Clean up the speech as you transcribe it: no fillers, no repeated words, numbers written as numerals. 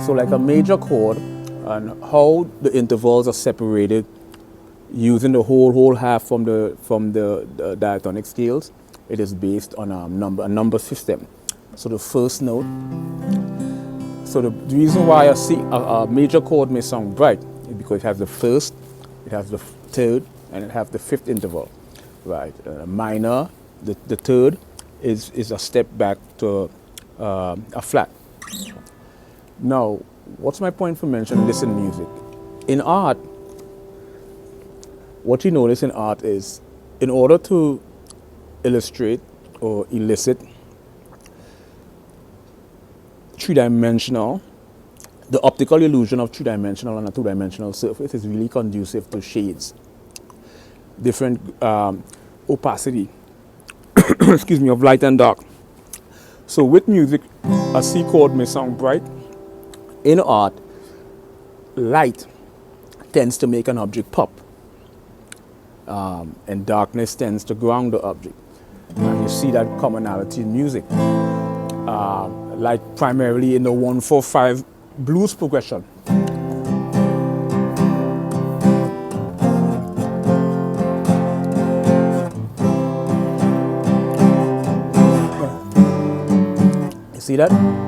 So like a major chord, and how the intervals are separated using the whole half from the diatonic scales. It is based on a number system. So the first note. So the reason why a major chord may sound bright is because it has the first, it has the third, and it has the fifth interval, right? Minor, the third is a step back to a flat. Now, what's my point for mentioning this in music? In art, what you notice in art is, in order to illustrate or elicit three-dimensional, the optical illusion of three-dimensional on a two-dimensional surface is really conducive to shades, different opacity, excuse me, of light and dark. So with music, a C chord may sound bright. In art, light tends to make an object pop, and darkness tends to ground the object. And you see that commonality in music, like primarily in the 1-4-5 blues progression. You see that?